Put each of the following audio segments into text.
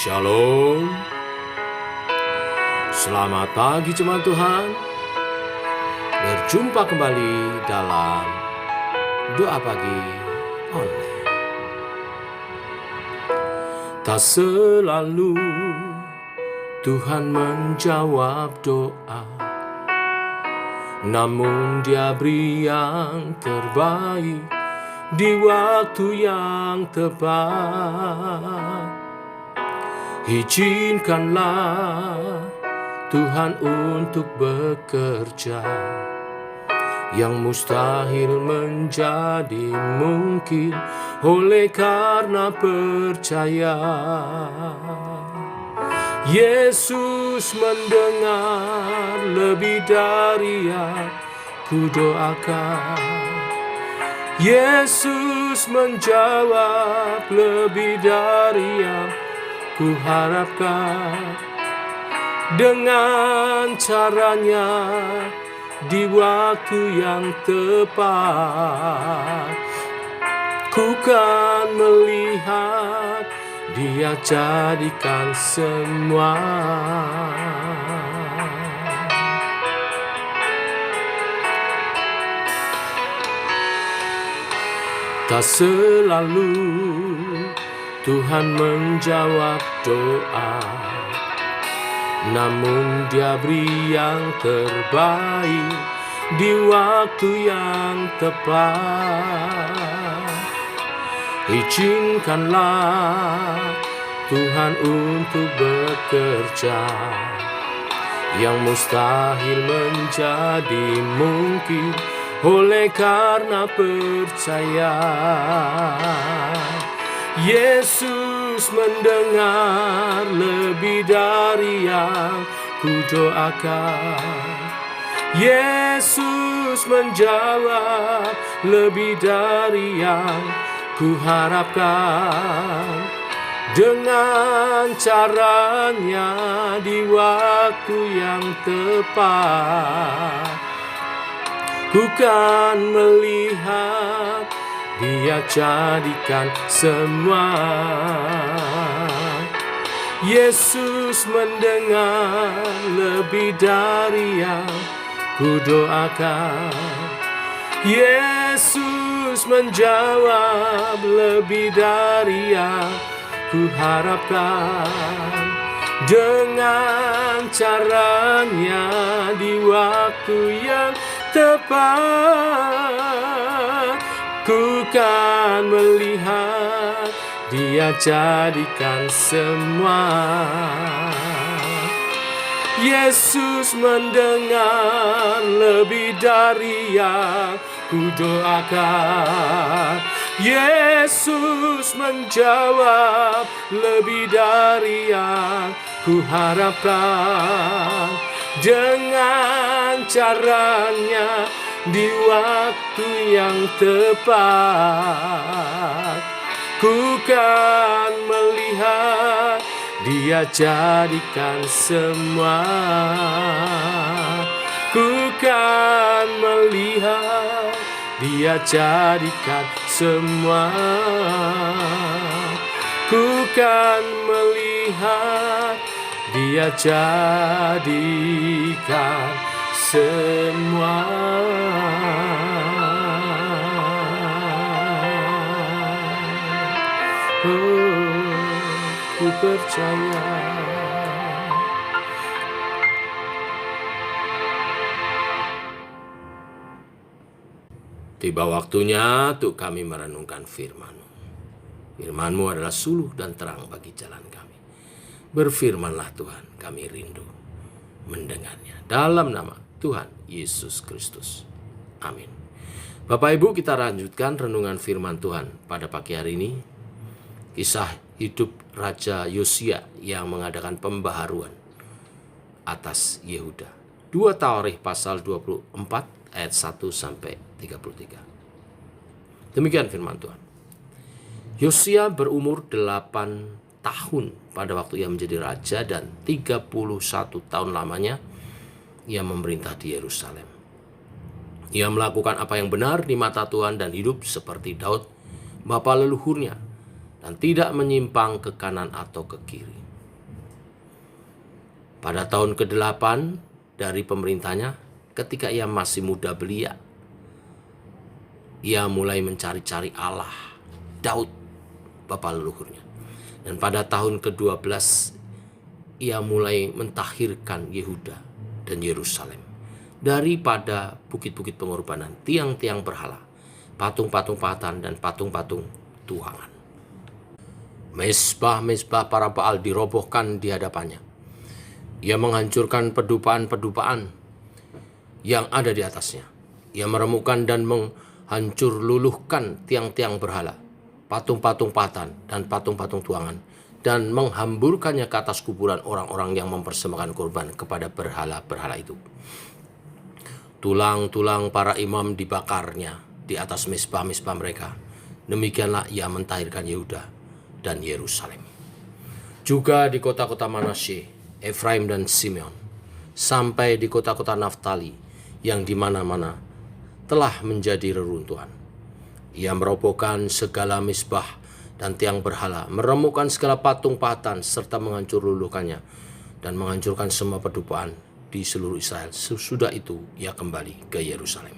Shalom. Selamat pagi jemaat Tuhan. Berjumpa kembali dalam doa pagi online. Tak selalu Tuhan menjawab doa, namun Dia beri yang terbaik di waktu yang tepat. Izinkanlah Tuhan untuk bekerja, yang mustahil menjadi mungkin oleh karena percaya. Yesus mendengar lebih dari yang kudoakan. Yesus menjawab lebih dari yang kuharapkan. Dengan caranya di waktu yang tepat, ku kan melihat Dia jadikan semua. Tak selalu Tuhan menjawab doa, namun Dia beri yang terbaik di waktu yang tepat. Izinkanlah Tuhan untuk bekerja, yang mustahil menjadi mungkin oleh karena percaya. Yesus mendengar lebih dari yang kudoakan. Yesus menjawab lebih dari yang kuharapkan. Dengan caranya di waktu yang tepat, ku kan melihat Dia jadikan semua. Yesus mendengar lebih dari yang kudoakan. Yesus menjawab lebih dari yang kuharapkan. Dengan caranya di waktu yang tepat, ku kan melihat Dia jadikan semua. Yesus mendengar lebih dari yang kudoakan. Yesus menjawab lebih dari yang kuharapkan. Dengan caranya di waktu yang tepat, ku kan melihat Dia jadikan semua. Ku kan melihat Dia jadikan semua. Ku kan melihat Dia jadikan semua. Ku percaya. Tiba waktunya untuk kami merenungkan firman-Mu. Firman-Mu adalah suluh dan terang bagi jalan kami. Berfirmanlah Tuhan, kami rindu mendengarnya. Dalam nama Tuhan Yesus Kristus. Amin. Bapak Ibu, kita lanjutkan renungan firman Tuhan pada pagi hari ini. Kisah hidup Raja Yosia yang mengadakan pembaharuan atas Yehuda. 2 Tawarikh pasal 24 ayat 1-33. Demikian firman Tuhan. Yosia berumur 8 tahun pada waktu ia menjadi raja, dan 31 tahun lamanya ia memerintah di Yerusalem. Ia melakukan apa yang benar di mata Tuhan dan hidup seperti Daud, bapa leluhurnya, dan tidak menyimpang ke kanan atau ke kiri. Pada tahun ke-8 dari pemerintahnya, ketika ia masih muda belia, ia mulai mencari-cari Allah, Daud, bapa leluhurnya. Dan pada tahun ke-12, ia mulai mentahirkan Yehuda dan Yerusalem daripada bukit-bukit pengorbanan, tiang-tiang berhala, patung-patung patan dan patung-patung tuangan. Mezbah-mezbah para Baal dirobohkan di hadapannya. Ia menghancurkan pedupaan-pedupaan yang ada di atasnya. Ia meremukkan dan menghancur luluhkan tiang-tiang berhala, patung-patung patan dan patung-patung tuangan, dan menghamburkannya ke atas kuburan orang-orang yang mempersembahkan korban kepada berhala-berhala itu. Tulang-tulang para imam dibakarnya di atas mezbah-mezbah mereka. Demikianlah ia mentahirkan Yehuda dan Yerusalem. Juga di kota-kota Manasye, Efraim dan Simeon, sampai di kota-kota Naftali yang di mana-mana telah menjadi reruntuhan. Ia merobohkan segala mezbah dan tiang berhala, meremukkan segala patung patan serta menghancur luluhkannya dan menghancurkan semua pedupaan di seluruh Israel. Sesudah itu ia kembali ke Yerusalem.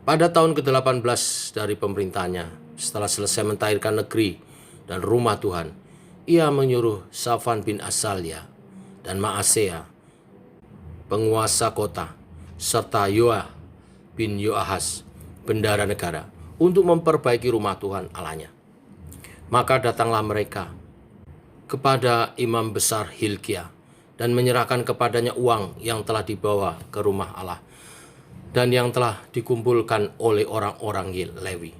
Pada tahun ke-18 dari pemerintahannya, setelah selesai mentahirkan negeri dan rumah Tuhan, ia menyuruh Safan bin Asalia dan Maasea, penguasa kota, serta Yoah bin Yoahas, bendara negara, untuk memperbaiki rumah Tuhan Allahnya. Maka datanglah mereka kepada imam besar Hilkia dan menyerahkan kepadanya uang yang telah dibawa ke rumah Allah dan yang telah dikumpulkan oleh orang-orang Lewi,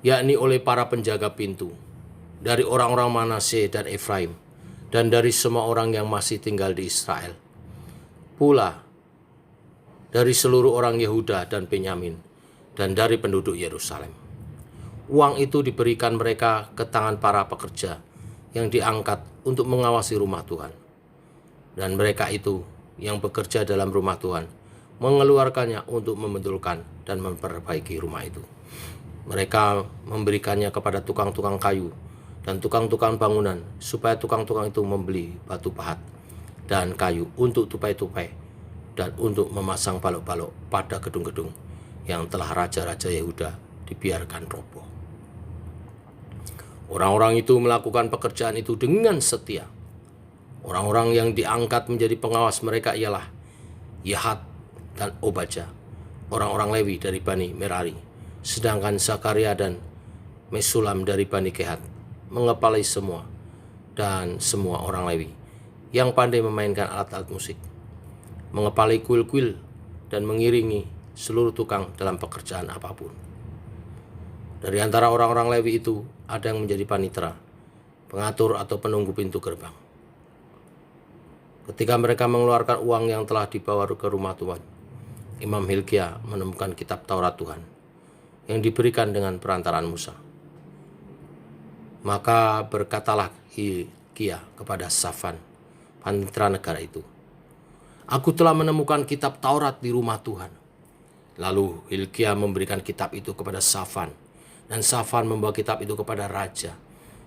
yakni oleh para penjaga pintu, dari orang-orang Manasye dan Efraim, dan dari semua orang yang masih tinggal di Israel, pula dari seluruh orang Yehuda dan Benyamin, dan dari penduduk Yerusalem. Uang itu diberikan mereka ke tangan para pekerja yang diangkat untuk mengawasi rumah Tuhan. Dan mereka itu yang bekerja dalam rumah Tuhan mengeluarkannya untuk membetulkan dan memperbaiki rumah itu. Mereka memberikannya kepada tukang-tukang kayu dan tukang-tukang bangunan, supaya tukang-tukang itu membeli batu pahat dan kayu untuk tupai-tupai dan untuk memasang balok-balok pada gedung-gedung yang telah raja-raja Yehuda dibiarkan roboh. Orang-orang itu melakukan pekerjaan itu dengan setia. Orang-orang yang diangkat menjadi pengawas mereka ialah Yahat dan Obadya, orang-orang Lewi dari Bani Merari, sedangkan Zakaria dan Mesulam dari Bani Kehat mengepalai semua, dan semua orang Lewi yang pandai memainkan alat-alat musik, mengepalai kuil-kuil dan mengiringi seluruh tukang dalam pekerjaan apapun. Dari antara orang-orang Lewi itu ada yang menjadi panitera, pengatur atau penunggu pintu gerbang. Ketika mereka mengeluarkan uang yang telah dibawa ke rumah Tuhan, Imam Hilkia menemukan kitab Taurat Tuhan yang diberikan dengan perantaraan Musa. Maka berkatalah Hilkia kepada Safan, panitera negara itu, "Aku telah menemukan kitab Taurat di rumah Tuhan." Lalu Hilkia memberikan kitab itu kepada Safan, dan Safan membawa kitab itu kepada raja.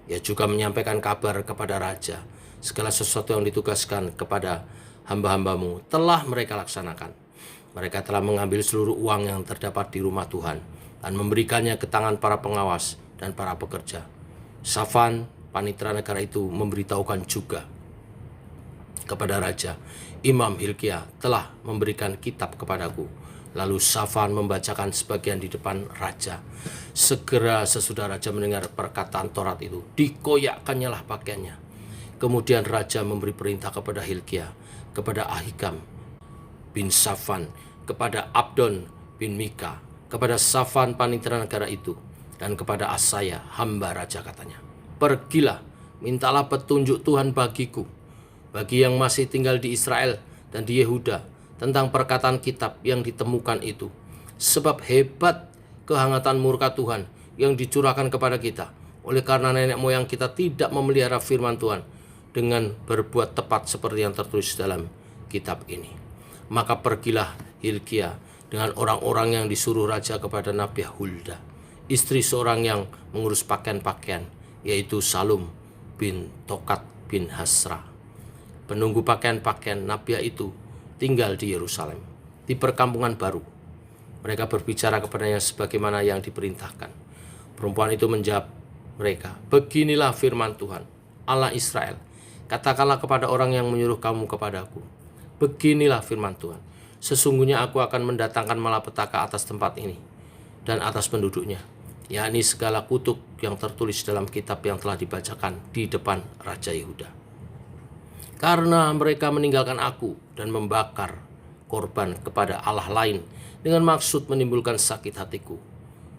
Ia juga menyampaikan kabar kepada raja, segala sesuatu yang ditugaskan kepada hamba-hambamu telah mereka laksanakan. Mereka telah mengambil seluruh uang yang terdapat di rumah Tuhan dan memberikannya ke tangan para pengawas dan para pekerja. Safan, panitera negara itu, memberitahukan juga kepada raja, "Imam Hilkia telah memberikan kitab kepadaku." Lalu Safan membacakan sebagian di depan raja. Segera sesudah raja mendengar perkataan Taurat itu, dikoyakkannyalah lah pakaiannya. Kemudian raja memberi perintah kepada Hilkia, kepada Ahikam bin Safan, kepada Abdon bin Mika, kepada Safan panitera negara itu, dan kepada Asaya hamba raja, katanya, "Pergilah, mintalah petunjuk Tuhan bagiku, bagi yang masih tinggal di Israel dan di Yehuda, tentang perkataan kitab yang ditemukan itu. Sebab hebat kehangatan murka Tuhan yang dicurahkan kepada kita, oleh karena nenek moyang kita tidak memelihara firman Tuhan dengan berbuat tepat seperti yang tertulis dalam kitab ini." Maka pergilah Hilkia dengan orang-orang yang disuruh raja kepada Nabiah Hulda, istri seorang yang mengurus pakaian-pakaian, yaitu Salum bin Tokat bin Hasra. penunggu pakaian-pakaian Nabiah itu tinggal di Yerusalem, di perkampungan baru. Mereka berbicara kepadanya sebagaimana yang diperintahkan. Perempuan itu menjawab mereka, "Beginilah firman Tuhan, Allah Israel. Katakanlah kepada orang yang menyuruh kamu kepadaku, beginilah firman Tuhan. Sesungguhnya aku akan mendatangkan malapetaka atas tempat ini dan atas penduduknya, yakni segala kutuk yang tertulis dalam kitab yang telah dibacakan di depan Raja Yehuda. Karena mereka meninggalkan aku dan membakar korban kepada Allah lain dengan maksud menimbulkan sakit hatiku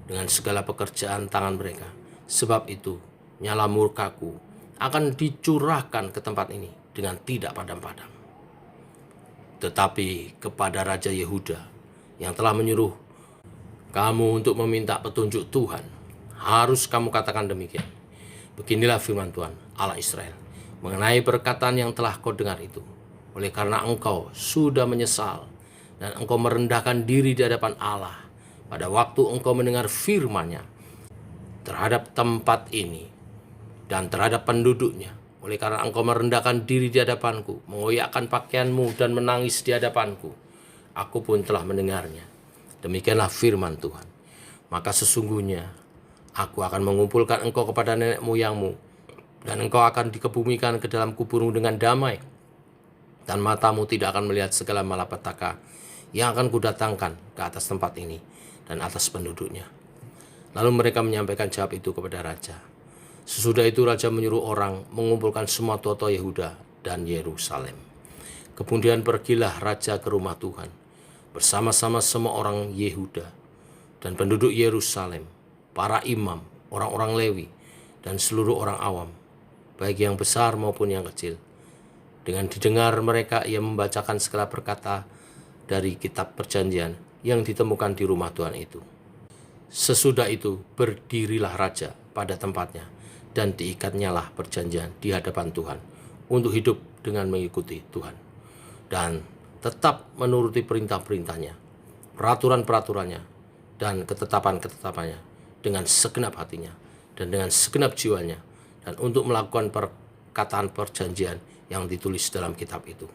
dengan segala pekerjaan tangan mereka. Sebab itu nyala murkaku akan dicurahkan ke tempat ini dengan tidak padam-padam. Tetapi kepada Raja Yehuda yang telah menyuruh kamu untuk meminta petunjuk Tuhan, harus kamu katakan demikian. Beginilah firman Tuhan, Allah Israel, mengenai perkataan yang telah kau dengar itu. Oleh karena engkau sudah menyesal dan engkau merendahkan diri di hadapan Allah pada waktu engkau mendengar firman-Nya terhadap tempat ini dan terhadap penduduknya. Oleh karena engkau merendahkan diri di hadapanku, mengoyakkan pakaianmu dan menangis di hadapanku, aku pun telah mendengarnya. Demikianlah firman Tuhan. Maka sesungguhnya aku akan mengumpulkan engkau kepada nenek moyangmu, dan engkau akan dikebumikan ke dalam kuburmu dengan damai, dan matamu tidak akan melihat segala malapetaka yang akan kudatangkan ke atas tempat ini dan atas penduduknya. Lalu mereka menyampaikan jawab itu kepada raja. Sesudah itu raja menyuruh orang mengumpulkan semua tokoh Yehuda dan Yerusalem. Kemudian pergilah raja ke rumah Tuhan bersama-sama semua orang Yehuda dan penduduk Yerusalem, para imam, orang-orang Lewi, dan seluruh orang awam, baik yang besar maupun yang kecil. Dengan didengar mereka, ia membacakan segala perkata dari kitab perjanjian yang ditemukan di rumah Tuhan itu. Sesudah itu berdirilah raja pada tempatnya, dan diikatnyalah perjanjian di hadapan Tuhan untuk hidup dengan mengikuti Tuhan dan tetap menuruti perintah-perintahnya, peraturan-peraturannya, dan ketetapan-ketetapannya dengan segenap hatinya dan dengan segenap jiwanya, dan untuk melakukan perkataan perjanjian yang ditulis dalam kitab itu.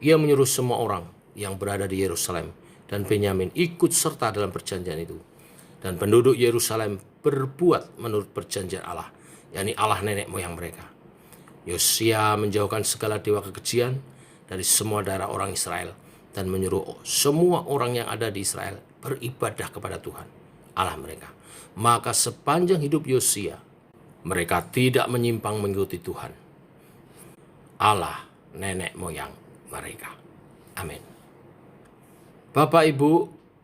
Ia menyuruh semua orang yang berada di Yerusalem dan Benyamin ikut serta dalam perjanjian itu. Dan penduduk Yerusalem berbuat menurut perjanjian Allah, yakni Allah nenek moyang mereka. Yosia menjauhkan segala dewa kekejian dari semua daerah orang Israel dan menyuruh semua orang yang ada di Israel beribadah kepada Tuhan, Allah mereka. Maka sepanjang hidup Yosia, mereka tidak menyimpang mengikuti Tuhan, Allah nenek moyang mereka. Amin. Bapak Ibu,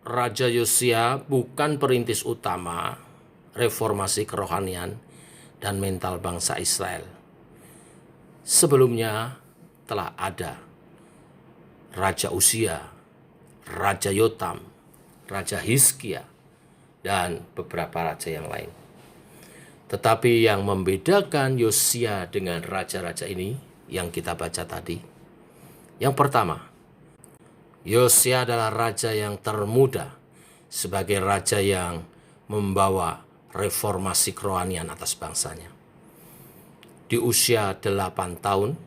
Raja Yosia bukan perintis utama reformasi kerohanian dan mental bangsa Israel. Sebelumnya telah ada Raja Uzia, Raja Yotam, Raja Hizkia, dan beberapa raja yang lain. Tetapi yang membedakan Yosia dengan raja-raja ini yang kita baca tadi, yang pertama, Yosia adalah raja yang termuda sebagai raja yang membawa reformasi kerohanian atas bangsanya. Di usia 8 tahun,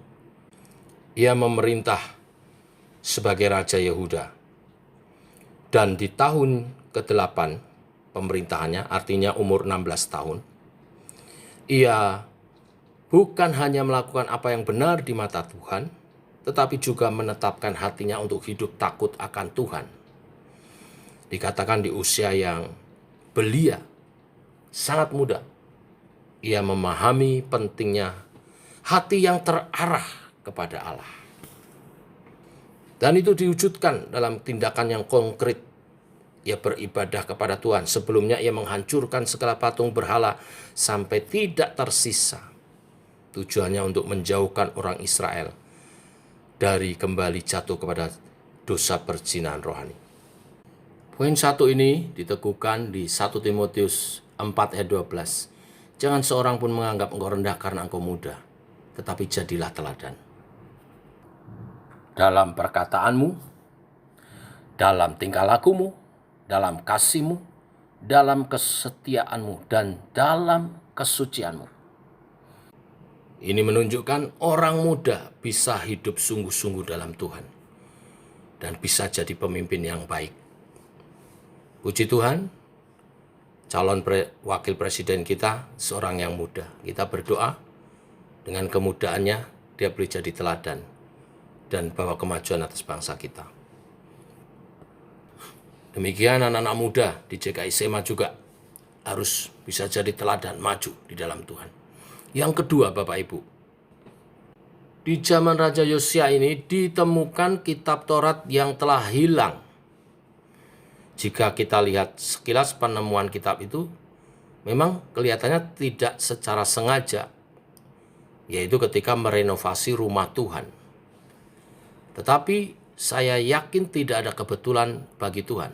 ia memerintah sebagai Raja Yehuda. Dan di tahun ke-8 pemerintahannya, artinya umur 16 tahun, ia bukan hanya melakukan apa yang benar di mata Tuhan, tetapi juga menetapkan hatinya untuk hidup takut akan Tuhan. Dikatakan di usia yang belia, sangat muda, ia memahami pentingnya hati yang terarah kepada Allah. Dan itu diwujudkan dalam tindakan yang konkret. Ia beribadah kepada Tuhan. Sebelumnya ia menghancurkan segala patung berhala sampai tidak tersisa. Tujuannya untuk menjauhkan orang Israel dari kembali jatuh kepada dosa perzinahan rohani. Poin 1 ini diteguhkan di 1 Timotius 4 ayat 12. Jangan seorang pun menganggap engkau rendah karena engkau muda, tetapi jadilah teladan dalam perkataanmu, dalam tingkah lakumu, dalam kasihmu, dalam kesetiaanmu, dan dalam kesucianmu. Ini menunjukkan orang muda bisa hidup sungguh-sungguh dalam Tuhan dan bisa jadi pemimpin yang baik. Puji Tuhan, calon wakil presiden kita seorang yang muda. Kita berdoa dengan kemudaannya dia boleh jadi teladan dan bawa kemajuan atas bangsa kita. Demikian anak-anak muda di JKI SMA juga harus bisa jadi teladan maju di dalam Tuhan. Yang kedua, Bapak Ibu, di zaman Raja Yosia ini ditemukan kitab Taurat yang telah hilang. Jika kita lihat sekilas penemuan kitab itu, memang kelihatannya tidak secara sengaja, yaitu ketika merenovasi rumah Tuhan. Tetapi saya yakin tidak ada kebetulan bagi Tuhan.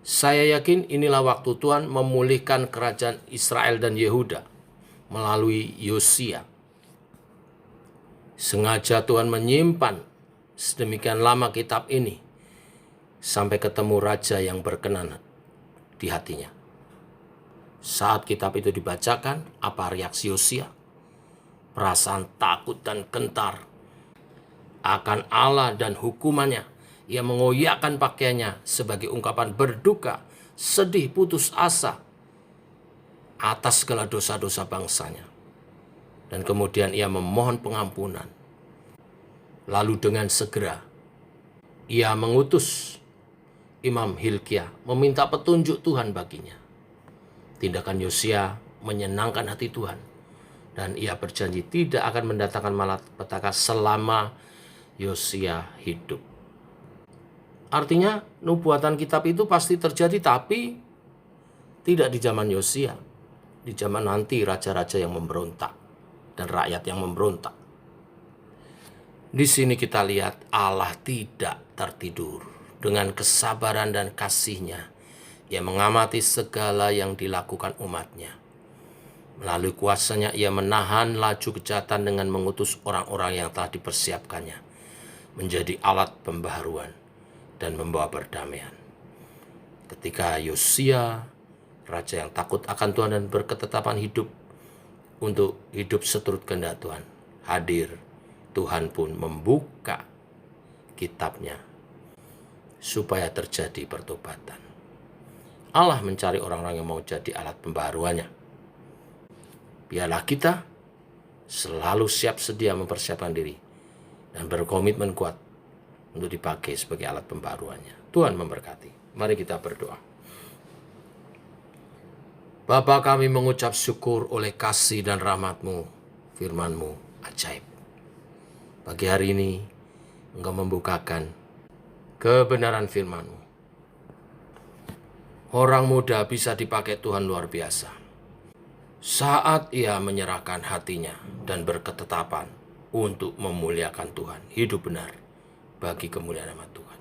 Saya yakin inilah waktu Tuhan memulihkan kerajaan Israel dan Yehuda melalui Yosia. Sengaja Tuhan menyimpan sedemikian lama kitab ini sampai ketemu raja yang berkenan di hatinya. Saat kitab itu dibacakan, apa reaksi Yosia? Perasaan takut dan gentar akan Allah dan hukumannya. Ia mengoyakkan pakaiannya sebagai ungkapan berduka, sedih, putus asa atas segala dosa-dosa bangsanya. Dan kemudian ia memohon pengampunan. Lalu dengan segera ia mengutus Imam Hilkiah meminta petunjuk Tuhan baginya. Tindakan Yosia menyenangkan hati Tuhan. Dan ia berjanji tidak akan mendatangkan malapetaka selama Yosia hidup. Artinya nubuatan kitab itu pasti terjadi, tapi tidak di zaman Yosia. Di zaman nanti raja-raja yang memberontak dan rakyat yang memberontak. Di sini kita lihat Allah tidak tertidur. Dengan kesabaran dan kasih-Nya, Ia mengamati segala yang dilakukan umat-Nya. Melalui kuasa-Nya Ia menahan laju kejahatan dengan mengutus orang-orang yang telah dipersiapkannya menjadi alat pembaharuan dan membawa perdamaian. Ketika Yosia, raja yang takut akan Tuhan dan berketetapan hidup untuk hidup seturut kehendak Tuhan, hadir, Tuhan pun membuka kitab-Nya supaya terjadi pertobatan. Allah mencari orang-orang yang mau jadi alat pembaharuannya. Biarlah kita selalu siap sedia mempersiapkan diri dan berkomitmen kuat untuk dipakai sebagai alat pembaharuannya. Tuhan memberkati. Mari kita berdoa. Bapa, kami mengucap syukur oleh kasih dan rahmat-Mu, firman-Mu ajaib. Pagi hari ini Engkau membukakan kebenaran firman-Mu. Orang muda bisa dipakai Tuhan luar biasa. Saat ia menyerahkan hatinya dan berketetapan untuk memuliakan Tuhan, hidup benar bagi kemuliaan nama Tuhan.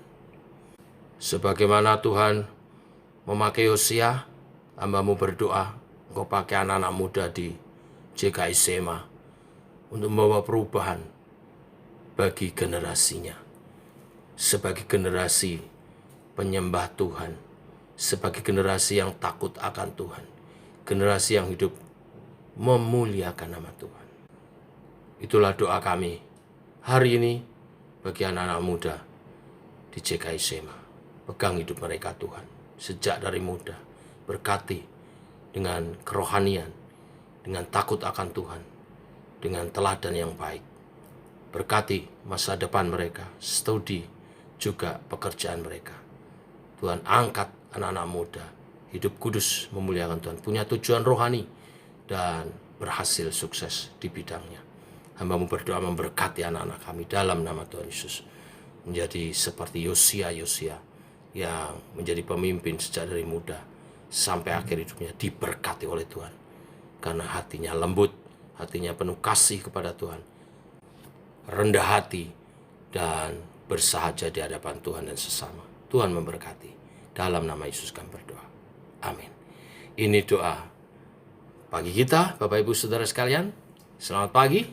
Sebagaimana Tuhan memakai Yosia, hamba-Mu berdoa, Engkau pakai anak-anak muda di JKI SMA untuk membawa perubahan bagi generasinya. Sebagai generasi penyembah Tuhan, sebagai generasi yang takut akan Tuhan, generasi yang hidup memuliakan nama Tuhan. Itulah doa kami hari ini bagi anak-anak muda di JKI SMA. Pegang hidup mereka Tuhan, sejak dari muda, berkati dengan kerohanian, dengan takut akan Tuhan, dengan teladan yang baik. Berkati masa depan mereka, studi, juga pekerjaan mereka. Tuhan angkat anak-anak muda, hidup kudus memuliakan Tuhan, punya tujuan rohani, dan berhasil sukses di bidangnya. Hamba-Mu berdoa memberkati anak-anak kami dalam nama Tuhan Yesus. Menjadi seperti Yosia yang menjadi pemimpin sejak dari muda sampai akhir hidupnya, diberkati oleh Tuhan. Karena hatinya lembut, hatinya penuh kasih kepada Tuhan, rendah hati, dan bersahaja di hadapan Tuhan dan sesama. Tuhan memberkati. Dalam nama Yesus kami berdoa. Amin. Ini doa pagi kita, Bapak Ibu Saudara sekalian. Selamat pagi,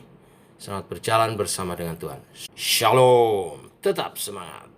selamat berjalan bersama dengan Tuhan. Shalom, tetap semangat.